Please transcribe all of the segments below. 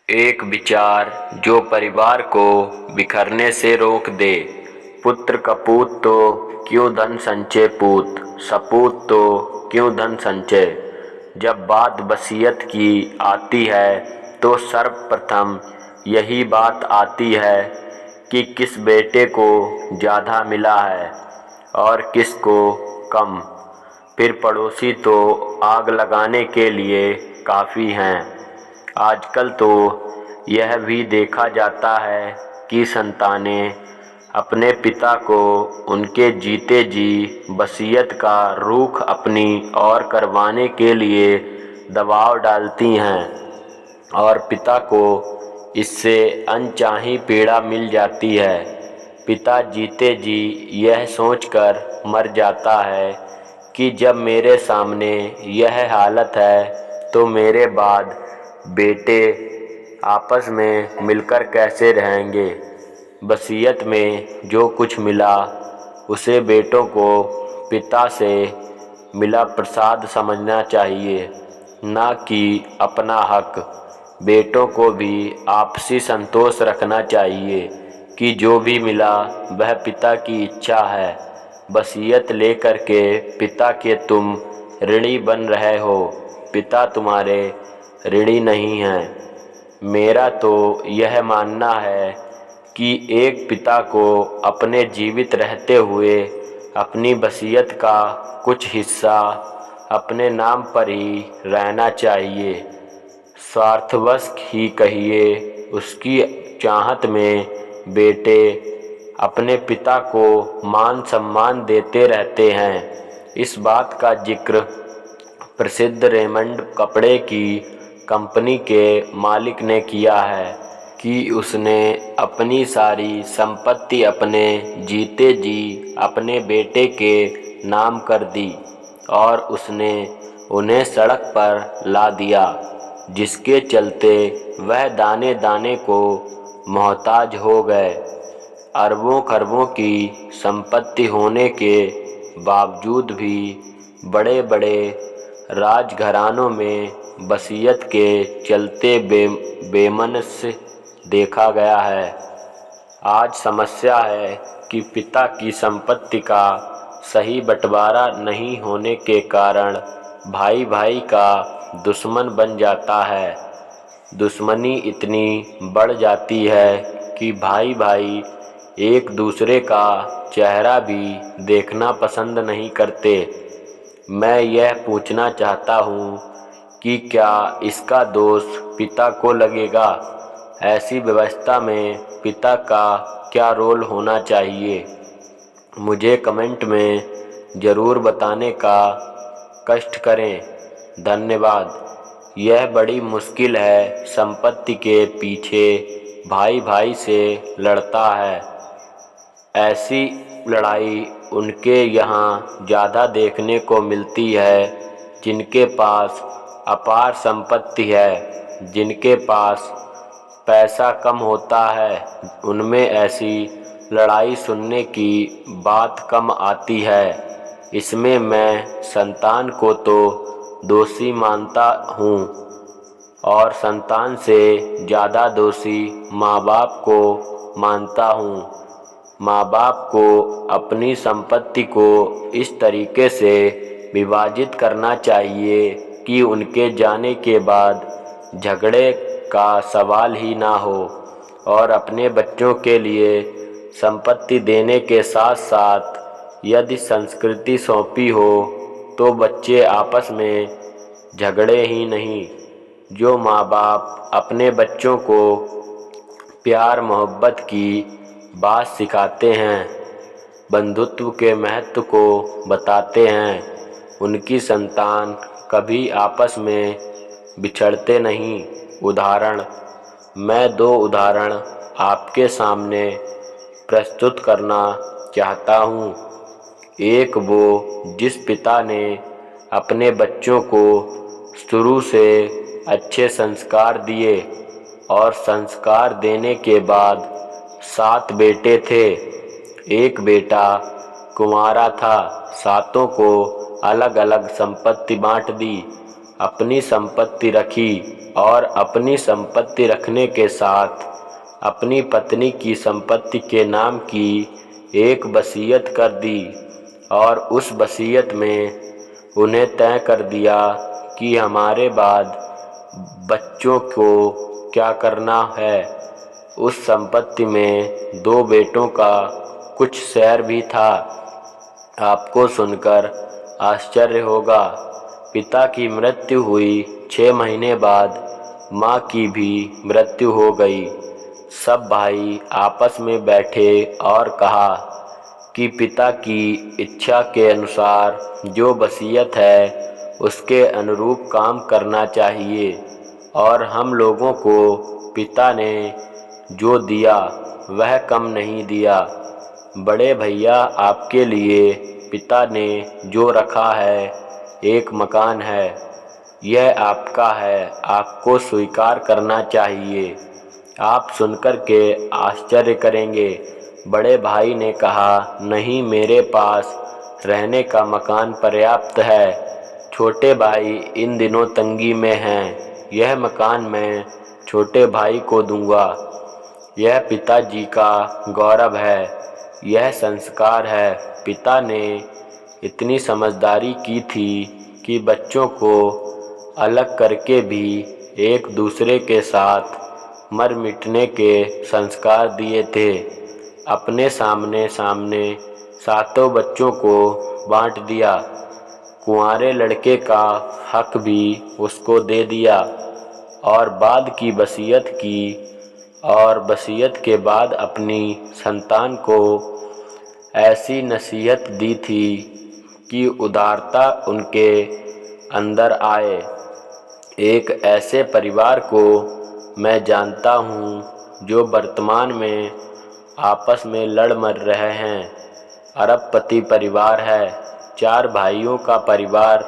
एक विचार जो परिवार को बिखरने से रोक दे। पुत्र कपूत तो क्यों धन संचय पूत, सपूत तो क्यों धन संचय। जब बात वसीयत की आती है तो सर्वप्रथम यही बात आती है कि किस बेटे को ज़्यादा मिला है और किसको कम। फिर पड़ोसी तो आग लगाने के लिए काफ़ी हैं। आजकल तो यह भी देखा जाता है कि संतानें अपने पिता को उनके जीते जी वसीयत का रुख अपनी ओर करवाने के लिए दबाव डालती हैं और पिता को इससे अनचाही पीड़ा मिल जाती है। पिता जीते जी यह सोचकर मर जाता है कि जब मेरे सामने यह हालत है तो मेरे बाद बेटे आपस में मिलकर कैसे रहेंगे। वसीयत में जो कुछ मिला उसे बेटों को पिता से मिला प्रसाद समझना चाहिए, न कि अपना हक। बेटों को भी आपसी संतोष रखना चाहिए कि जो भी मिला वह पिता की इच्छा है। वसीयत लेकर के पिता के तुम ऋणी बन रहे हो, पिता तुम्हारे ऋणी नहीं हैं। मेरा तो यह मानना है कि एक पिता को अपने जीवित रहते हुए अपनी वसीयत का कुछ हिस्सा अपने नाम पर ही रहना चाहिए। स्वार्थवश ही कहिए, उसकी चाहत में बेटे अपने पिता को मान सम्मान देते रहते हैं। इस बात का जिक्र प्रसिद्ध रेमंड कपड़े की कंपनी के मालिक ने किया है कि उसने अपनी सारी संपत्ति अपने जीते जी अपने बेटे के नाम कर दी और उसने उन्हें सड़क पर ला दिया, जिसके चलते वह दाने दाने को मोहताज हो गए। अरबों खरबों की संपत्ति होने के बावजूद भी बड़े बड़े राजघरानों में वसीयत के चलते बेमनस्य देखा गया है। आज समस्या है कि पिता की संपत्ति का सही बंटवारा नहीं होने के कारण भाई भाई का दुश्मन बन जाता है। दुश्मनी इतनी बढ़ जाती है कि भाई भाई एक दूसरे का चेहरा भी देखना पसंद नहीं करते। मैं यह पूछना चाहता हूँ कि क्या इसका दोष पिता को लगेगा? ऐसी व्यवस्था में पिता का क्या रोल होना चाहिए? मुझे कमेंट में ज़रूर बताने का कष्ट करें। धन्यवाद। यह बड़ी मुश्किल है, संपत्ति के पीछे भाई भाई से लड़ता है। ऐसी लड़ाई उनके यहाँ ज़्यादा देखने को मिलती है जिनके पास अपार संपत्ति है। जिनके पास पैसा कम होता है उनमें ऐसी लड़ाई सुनने की बात कम आती है। इसमें मैं संतान को तो दोषी मानता हूँ और संतान से ज़्यादा दोषी माँ बाप को मानता हूँ। माँ बाप को अपनी संपत्ति को इस तरीके से विभाजित करना चाहिए कि उनके जाने के बाद झगड़े का सवाल ही ना हो और अपने बच्चों के लिए संपत्ति देने के साथ साथ यदि संस्कृति सौंपी हो तो बच्चे आपस में झगड़े ही नहीं। जो माँ बाप अपने बच्चों को प्यार मोहब्बत की बात सिखाते हैं, बंधुत्व के महत्व को बताते हैं, उनकी संतान कभी आपस में बिछड़ते नहीं। मैं 2 उदाहरण आपके सामने प्रस्तुत करना चाहता हूँ। एक वो जिस पिता ने अपने बच्चों को शुरू से अच्छे संस्कार दिए और संस्कार देने के बाद 7 बेटे थे। एक बेटा कुंवारा था, 7 को अलग अलग संपत्ति बांट दी, अपनी संपत्ति रखी और अपनी संपत्ति रखने के साथ अपनी पत्नी की संपत्ति के नाम की एक वसीयत कर दी और उस वसीयत में उन्हें तय कर दिया कि हमारे बाद बच्चों को क्या करना है। उस संपत्ति में 2 बेटों का कुछ शेयर भी था। आपको सुनकर आश्चर्य होगा, पिता की मृत्यु हुई 6 महीने बाद माँ की भी मृत्यु हो गई। सब भाई आपस में बैठे और कहा कि पिता की इच्छा के अनुसार जो वसीयत है उसके अनुरूप काम करना चाहिए और हम लोगों को पिता ने जो दिया वह कम नहीं दिया। बड़े भैया, आपके लिए पिता ने जो रखा है एक मकान है, यह आपका है, आपको स्वीकार करना चाहिए। आप सुनकर के आश्चर्य करेंगे। बड़े भाई ने कहा, नहीं, मेरे पास रहने का मकान पर्याप्त है। छोटे भाई इन दिनों तंगी में हैं, यह मकान मैं छोटे भाई को दूंगा। यह पिताजी का गौरव है, यह संस्कार है। पिता ने इतनी समझदारी की थी कि बच्चों को अलग करके भी एक दूसरे के साथ मर मिटने के संस्कार दिए थे। अपने सामने सामने 7 बच्चों को बांट दिया। कुंवारे लड़के का हक भी उसको दे दिया और बाद की वसीयत की और वसीयत के बाद अपनी संतान को ऐसी नसीहत दी थी कि उदारता उनके अंदर आए। एक ऐसे परिवार को मैं जानता हूँ जो वर्तमान में आपस में लड़ मर रहे हैं। अरबपति परिवार है, 4 भाइयों का परिवार,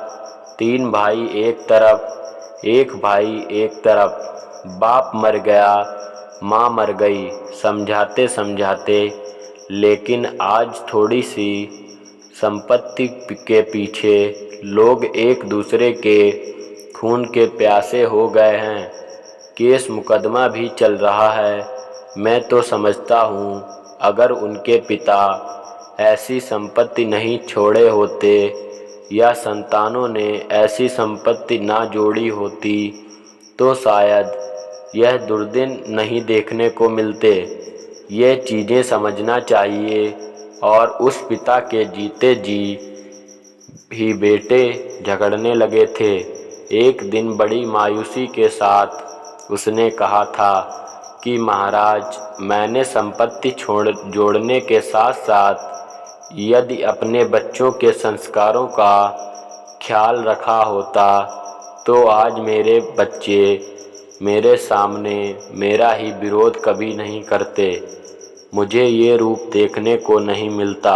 3 भाई एक तरफ, 1 भाई एक तरफ। बाप मर गया, माँ मर गई समझाते समझाते, लेकिन आज थोड़ी सी संपत्ति के पीछे लोग एक दूसरे के खून के प्यासे हो गए हैं। केस मुकदमा भी चल रहा है। मैं तो समझता हूँ अगर उनके पिता ऐसी संपत्ति नहीं छोड़े होते या संतानों ने ऐसी संपत्ति ना जोड़ी होती तो शायद यह दुर्दिन नहीं देखने को मिलते। ये चीज़ें समझना चाहिए। और उस पिता के जीते जी भी बेटे झगड़ने लगे थे। एक दिन बड़ी मायूसी के साथ उसने कहा था कि महाराज, मैंने संपत्ति जोड़ने के साथ साथ यदि अपने बच्चों के संस्कारों का ख्याल रखा होता तो आज मेरे बच्चे मेरे सामने मेरा ही विरोध कभी नहीं करते। मुझे ये रूप देखने को नहीं मिलता।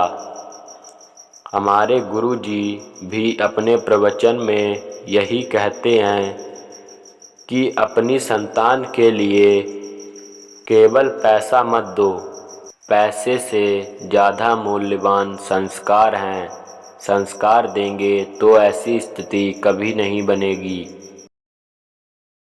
हमारे गुरुजी भी अपने प्रवचन में यही कहते हैं कि अपनी संतान के लिए केवल पैसा मत दो, पैसे से ज़्यादा मूल्यवान संस्कार हैं। संस्कार देंगे तो ऐसी स्थिति कभी नहीं बनेगी।